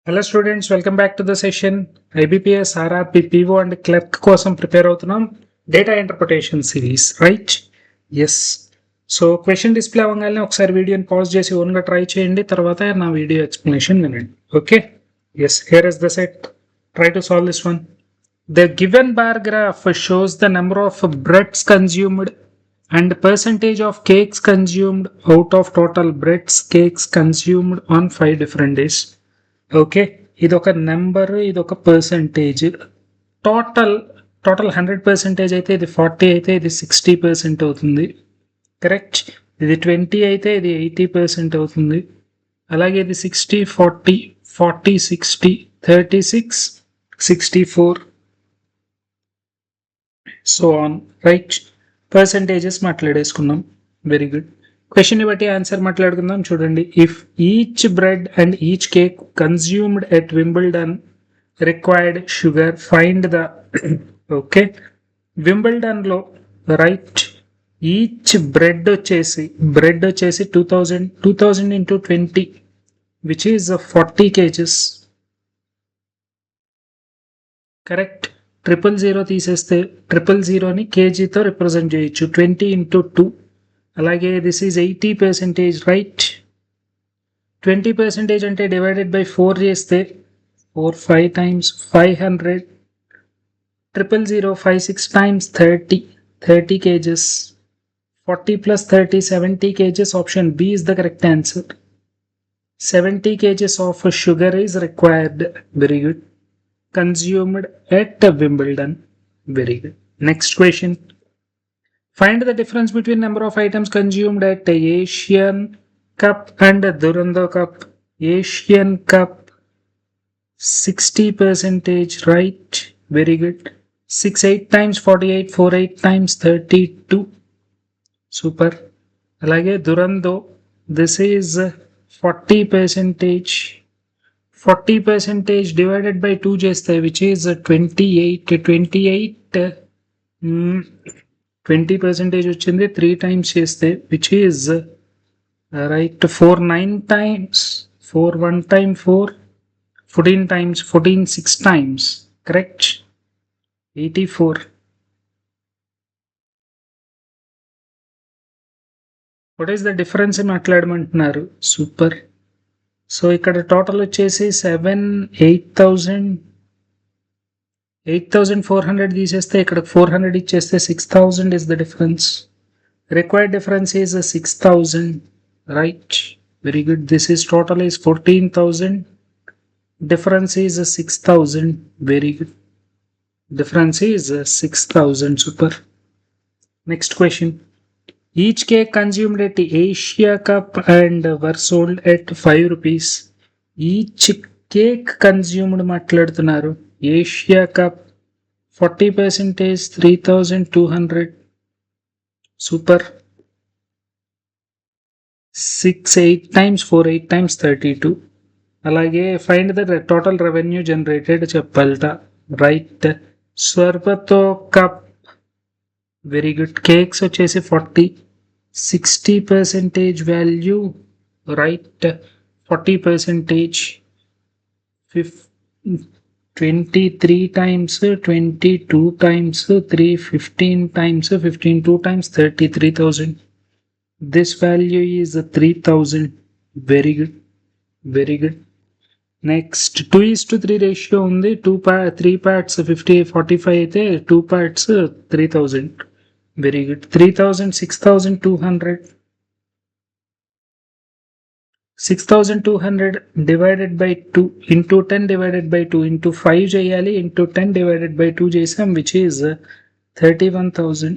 Hello students, welcome back to the session. IBPS, RRB, PO and clerk కోసం prepare అవుతున్నాం. Data interpretation series, right? Yes. So question display అవ్వగానే ఒకసారి వీడియోని pause చేసి ఓన్గా try చేయండి, తర్వాత నా వీడియో ఎక్స్ప్లెనేషన్ వినండి. Okay? Yes, here is the set. Try to solve this one. The given bar graph shows the number of breads consumed and percentage of cakes consumed out of total breads cakes consumed on 5 different days. Okay, ఇది ఒక number, ఇది ఒక percentage. Total 100% అయితే ఇది 40, అయితే ఇది 60% అవుతుంది. Correct? ఇది 20 అయితే ఇది 80% అవుతుంది. అలాగే ఇది 60, 40, 40, 60, 36, 64, సో ఆన్. రైట్? పర్సంటేజెస్ మాట్లాడేసుకున్నాం. Very good. క్వశ్చన్ ని బట్టి ఆన్సర్ మాట్లాడుకుందాం. చూడండి, if each bread and each cake consumed at Wimbledon required sugar, find the. Okay, Wimbledon లో రైట్ ఈచ్ బ్రెడ్ వచ్చేసి 2000 into 20 which is 40 kgs. Correct? 000 తీసేస్తే 000ని కేజీతో represent చేయొచ్చు. 20 into 2, అలాగే దిస్ ఈజ్ 80%, రైట్? 20% అంటే డివైడెడ్ బై 4 చేస్తే 4 5 times 500, 000 5 6 times 30 kgs. 40 plus 30 70 kgs. Option B is the correct answer. 70 kgs of sugar is required. Very good. Consumed at Wimbledon. Very good. Next question. Find the difference between number of items consumed at Asian Cup and Durando Cup. Asian Cup 60%, right? Very good. 6 8 times 48, 4 8 times 32. Super. Alage Durando, this is 40%. 40% divided by 2 cheste, which is 28. 20% వచ్చింది. 3 times చేస్తే which is right 4 9 times, 4 1 time 4, 14 times 14 6 times. Correct? 84. What is the difference in మాట్లాడమంటున్నారు? Super. So ఇక్కడ total వచ్చేసి 8,400 తీసేస్తే ఇక్కడ 400 ఇచ్చేస్తే 6,000 is the difference. Required difference is 6,000, right? Very good. This is total is 14,000. Difference is 6,000. Very good. Difference is 6,000. Super. Next question. Each cake consumed at Asia Cup and were sold at 5 rupees. Each cake consumed మాట్లాడుతున్నారు. Asia Cup 40%, 3,200. Super. 6 8 times 4 8 times 32. అలాగే find the total revenue generated చెప్పాలట. Right? స్వర్బతో కప్. Very good. Cakes వచ్చేసి 40, 60% value, right? 40%, 23 times 22 times 3, 15 times 15, 2 times 33,000. This value is 3,000. Very good. Very good. Next 2:3 ratio ఉంది. 3 parts 50 45 అయితే 2 parts 3,000. Very good. 3,000 6,200. 6,200 divided by 2 into 10 divided by 2 into 5 చేయాలి, into 10 divided by 2 చేసాం, which is 31,000.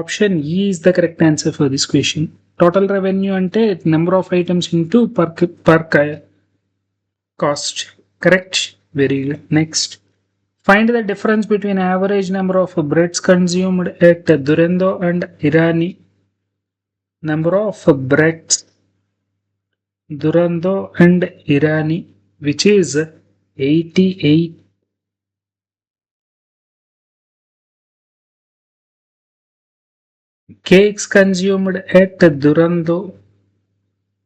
Option E is the correct answer for this question. Total revenue అంటే number of items into per cost. Correct? Very good. Next. Find the difference between average number of breads consumed at Durando and Irani. Number of breads Durando and Irani, which is 88. Cakes consumed at Durando,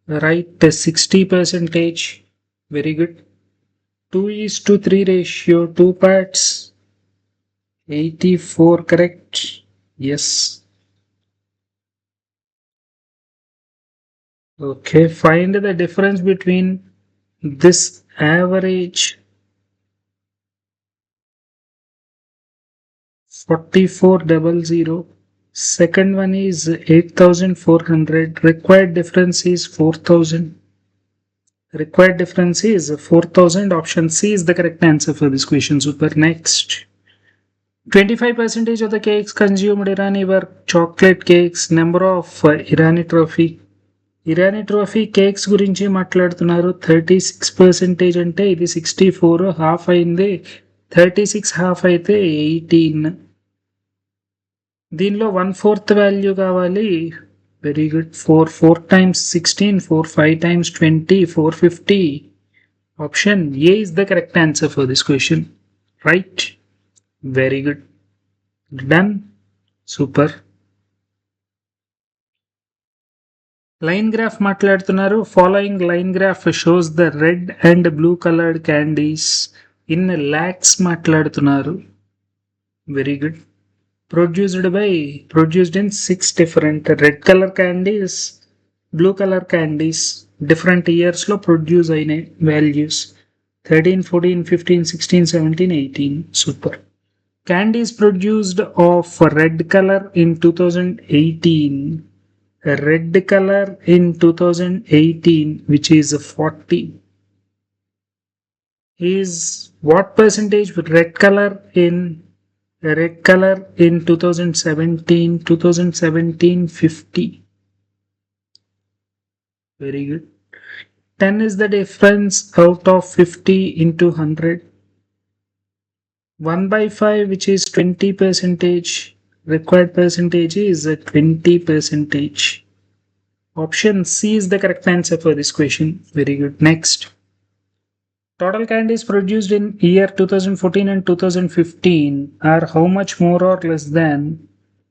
right? 60%. Very good. 2:3 ratio, 2 parts, 84 correct. Yes. Okay, find the difference between this average 4400. Second one is 8400. Required difference is 4000. Required difference is 4000. Option C is the correct answer for this question. Super. Next. 25% of the cakes consumed Irani were chocolate cakes. Number of Irani trophy. Irani trophy cakes గురించి మాట్లాడుతున్నారు. 36% అంటే ఇది 64, half అయింది. 36 half అయితే 18. దీనిలో 1/4 value కావాలి. Very good. 4 times 16, 5 times 20, 450. Option A is the correct answer for this question. Right. Very good. Done. Super. Line graph మాట్లాడుతున్నారు. Following line graph shows the red and blue coloured candies in lakhs మాట్లాడుతున్నారు. Very good. produced in 6 different red color candies, blue color candies different years లో produce అయినాయి. Values 13, 14, 15, 16, 17, 18. Super. Candies produced of red color in 2018. Red color in 2018, which is 40, is what percentage red color in 2017? 50. Very good. 10 is the difference out of 50 into 100. 1/5, which is 20%. Required percentage is 20%. Option C is the correct answer for this question. Very good. Next. Total candies produced in year 2014 and 2015 are how much more or less than?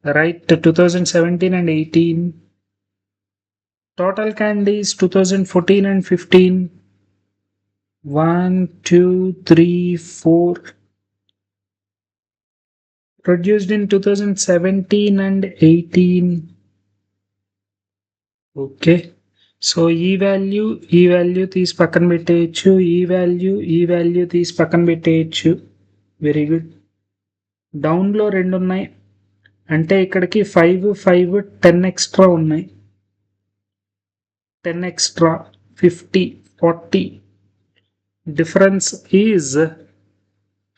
Right, 2017 and 18. Total candies 2014 and 15. 1, 2, 3, 4. Produced in 2017 and 18. Okay. So ఈ value తీసి పక్కన పెట్టేయచ్చు. ఈ value తీసి పక్కన పెట్టేయచ్చు. Very good. డౌన్లో 2 ఉన్నాయి అంటే ఇక్కడికి 5, 10 ఎక్స్ట్రా ఉన్నాయి. 10 ఎక్స్ట్రా 50, 40. డిఫరెన్స్ ఈజ్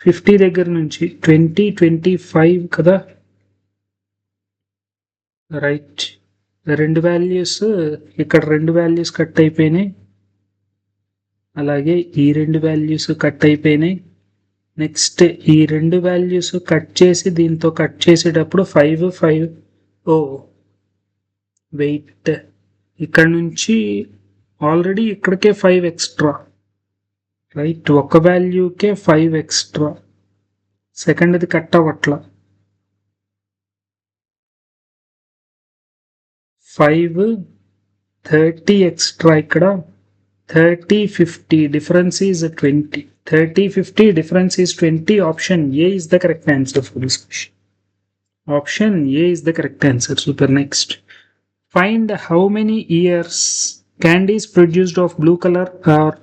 50 దగ్గర నుంచి 20, 25 కదా. రైట్. 2 వాల్యూస్ ఇక్కడ 2 వాల్యూస్ కట్ అయిపోయినాయి. అలాగే ఈ 2 వాల్యూస్ కట్ అయిపోయినాయి. నెక్స్ట్ ఈ 2 వాల్యూస్ కట్ చేసి దీంతో కట్ చేసేటప్పుడు 5. ఓ వెయిట్. ఇక్కడ నుంచి ఆల్రెడీ ఇక్కడికే 5 ఎక్స్ట్రా. రైట్. ఒక వాల్యూకే 5 ఎక్స్ట్రా. సెకండ్ది కట్ అవ్వట్లా. 5, 30 ఎక్స్ట్రా. ఇక్కడ 30, 50. Difference is 20. 30, 50. Difference is 20. Option A is the correct answer for this question. Option A is the correct answer. Super. Next. Find how many years candies produced of blue color are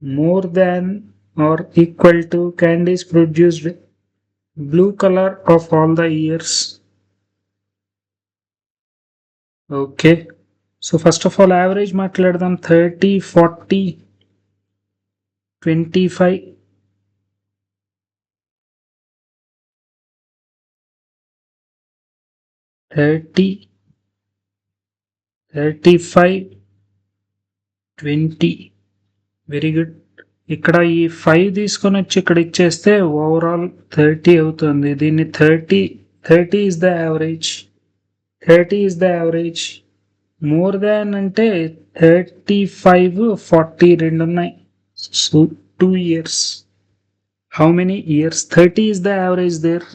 more than or equal to candies produced blue color of all the years. Okay. So first of all average మాట్లాడదాం. 30, 40, 25. 30, 35, 20. Very good. ఇక్కడ ఈ 5 తీసుకొని వచ్చి ఇక్కడ ఇచ్చేస్తే overall 30 అవుతుంది. దీన్ని 30 is the average. 30 is the average. More than అంటే 35, 40 2 ఉన్నాయి. So 2 years. How many years? 30 is the average there.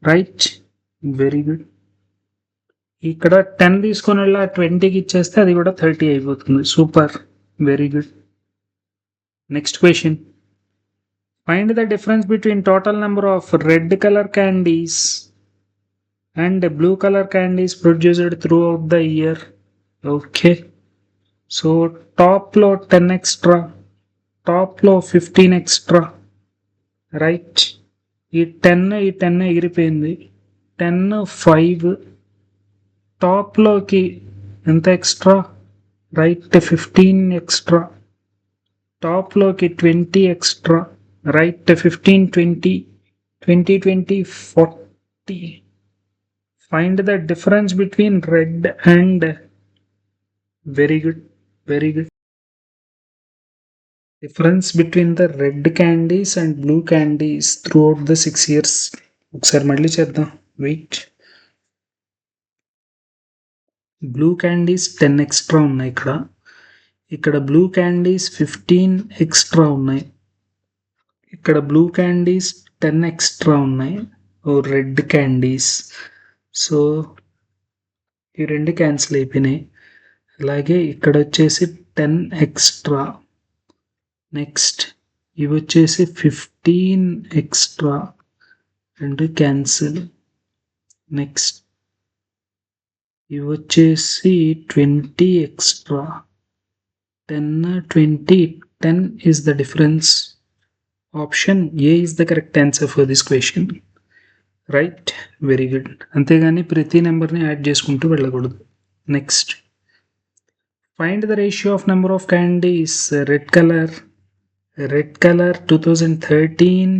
Right? Very good. ఇక్కడ 10 తీసుకొని వెళ్ళి 20కి ఇచ్చేస్తే అది కూడా 30 అయిపోతుంది. Super. Very good. Next question. Find the difference between total number of red color candies and blue color candies produced throughout the year. Okay. So top low 10 extra, top low 15 extra, right? ఈ 10 ఎగిరిపోయింది. 10 5 top లోకి ఎంత extra, right 15 extra, top లోకి 20 extra, right 15 20 20 20 40. Find the difference between red and very good, very good. Difference between the red candies and blue candies throughout the 6 years. ఒకసారి మళ్ళీ చేద్దాం. Wait. Blue candies 10 extra ఉన్నాయి ఇక్కడ. ఇక్కడ blue candies 15 extra ఉన్నాయి. ఇక్కడ blue candies 10 extra ఉన్నాయి. ఓ red candies. So ఈ రెండు క్యాన్సిల్ అయిపోయినాయి. అలాగే ఇక్కడ వచ్చేసి 10 ఎక్స్ట్రా. నెక్స్ట్ ఇవి వచ్చేసి 15 ఎక్స్ట్రా, రెండు క్యాన్సిల్. నెక్స్ట్ ఇవి వచ్చేసి 20 extra, 10 20 10 is the difference. Option A is the correct answer for this question. Right, very good. అంతేగాని ప్రతి నెంబర్ని యాడ్ చేసుకుంటూ వెళ్ళకూడదు. Next, find the ratio of number of candies red colour 2013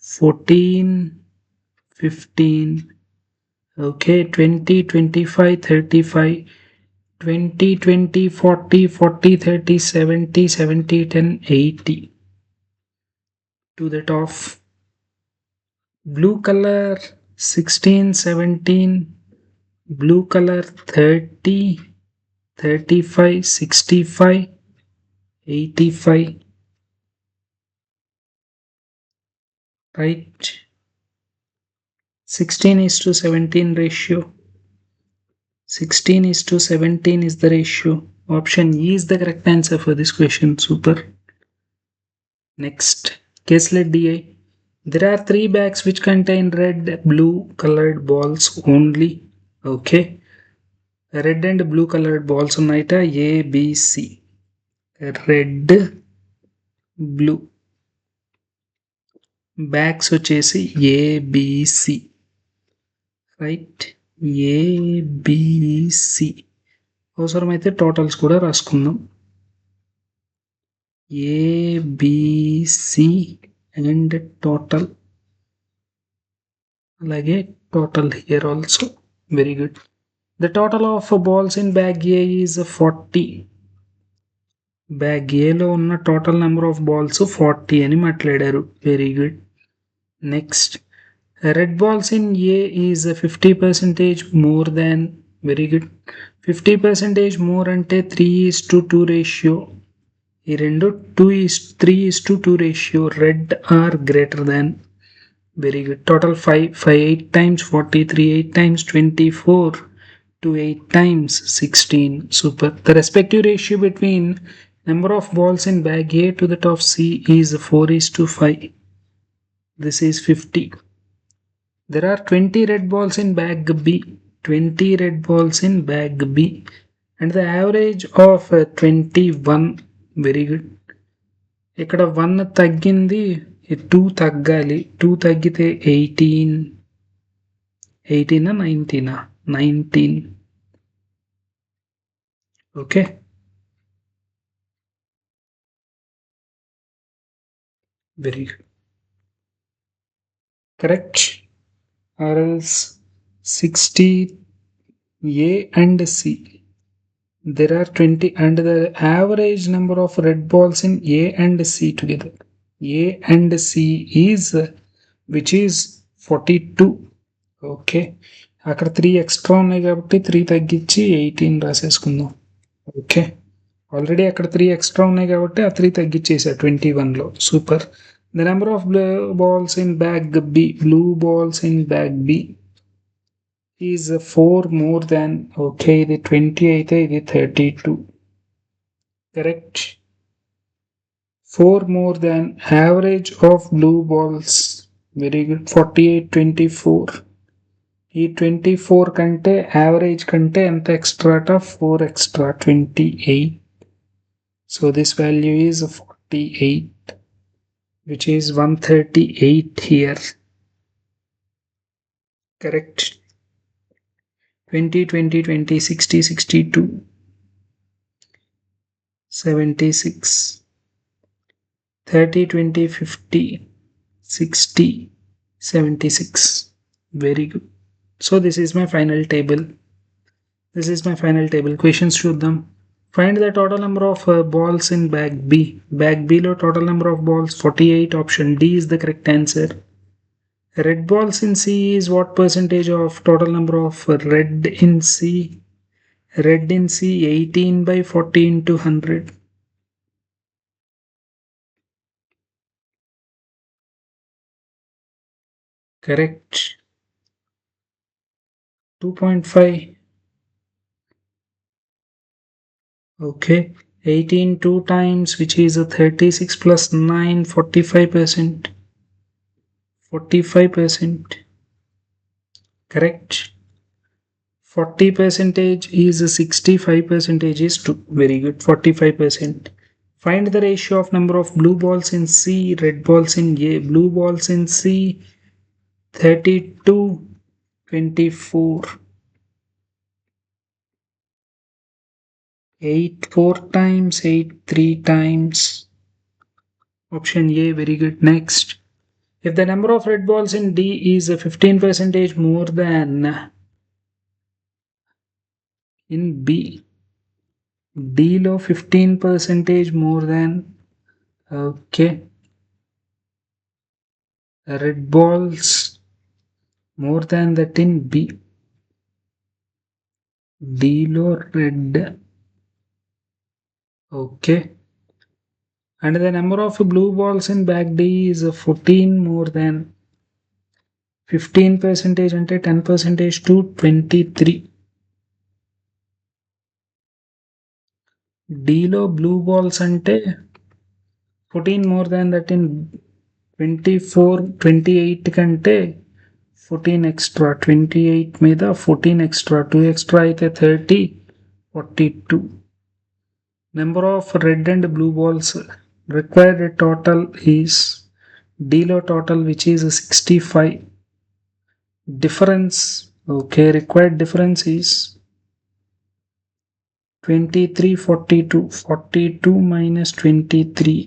14 15. Okay, 20 25 35 20 20 40 40 30 70 70 10 80. To that of blue color 16 17, blue color 30 35 65 85. Right, 16:17 ratio. 16:17 is the ratio. Option E is the correct answer for this question. Super. Next, caselet DI. There are 3 bags which contain red, blue colored balls only. Okay, red and blue colored balls unnayita. A, B, C. Red, blue. Bags వచ్చేసి A, B, C. Right, A, B, C. అవసరమైతే totals కూడా రాసుకుందాం. A, B, C and total. అలాగే total here also. Very good. The total of balls in bag A is 40. Bag ఏలో ఉన్న total number of balls 40 అని మాట్లాడారు. Very good. Next, red balls in a is 50% more than. Very good. 50% more అంటే 3:2 ratio. ఈ రెండు 3:2 ratio. Red or greater than. Very good. Total 5 8 times 40, 3 8 times 24, 2 8 times 16. Super. The respective ratio between number of balls in bag A to that of C is 4:5. This is 50. There are 20 red balls in bag B. 20 red balls in bag B. And the average of 21. Very good. ఇక్కడ 1 తగ్గింది, 2 తగ్గాలి. 2 తగ్గితే 18. 18 19 19. Okay, very good. Correct. Or else 60 A and C. There are 20 and the average number of red balls in A and C together. A and C is which is 42. Okay, అక్కడ 3 extra ఉన్నాయి కాబట్టి 3 తగ్గించి 18 రాసేసుకుందాం. Okay, already అక్కడ 3 extra ఉన్నాయి కాబట్టి ఆ 3 తగ్గించేసా 21లో. Super. The number of blue balls in bag B, blue balls in bag B is 4 more than. Okay, ఇది 20 అయితే ఇది 32. correct. 4 more than average of blue balls, very good. 48 24. ఈ 24 కంటే యావరేజ్ కంటే ఎంత ఎక్స్ట్రా అట 4 extra 28. So this value is 48, which is 138 here. Correct. 20 20 20 60 62 76 30 20 50 60 76. Very good. So this is my final table. Questions చూద్దాం. Find the total number of balls in bag B. Bag B లో total number of balls 48. Option D is the correct answer. Red balls in C is what percentage of total number of red in C? Red in C 18 by 40 into 100. Correct. 2.5. Okay. 18 2 times, which is a 36 plus 9, 45%. 45%. Correct. 40 percentage is 65 percentage is 2. Very good. 45%. Find the ratio of number of blue balls in C, red balls in A. Blue balls in C 32 24. 8 4 times, 8 3 times. Option A, very good. Next, if the number of red balls in D is 15% more than in B, D lo 15% more than, okay, red balls more than that in B. D lo red, okay, and the number of blue balls in bag D is 14 more than 15% ante 10% to 23. D లో blue balls ante 14 more than that in 24 28 కంటే 14 extra 28 మీద 14 extra 2 extra అయితే 30 42. Number of red and blue balls required total is D లో total, which is 65. Difference, okay, required difference is 23 42. 42 minus 23.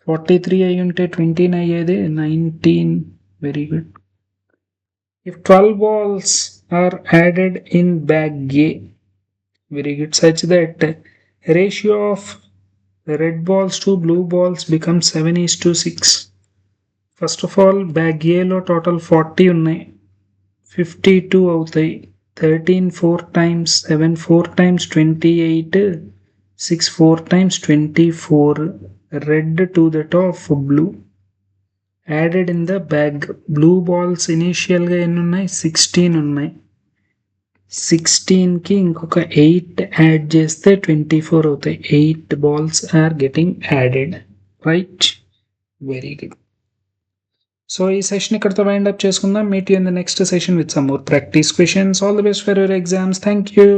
43 అయ్యుంటే 29 అయ్యేది 19. Very good. If 12 balls are added in bag A, very good, such that ratio of red balls to blue balls becomes 7:6. First of all, bag A లో total 40 ఉన్నాయి, 52 అవుతాయి. 13 4 times 7 4 times 28, 6 4 times 24. Red to that of blue added in the bag. Blue balls initial గా ఎన్ని ఉన్నాయి 16 ఉన్నాయి. 16 కి ఇంకొక 8 add చేస్తే 24 అవుతాయి. 8 balls are getting added, right? Very good. So ఈ సెషన్ ఇక్కడతో వైండ్ అప్ చేసుకుందాం. Meet you in the next session with some more practice questions. All the best for your exams. Thank you.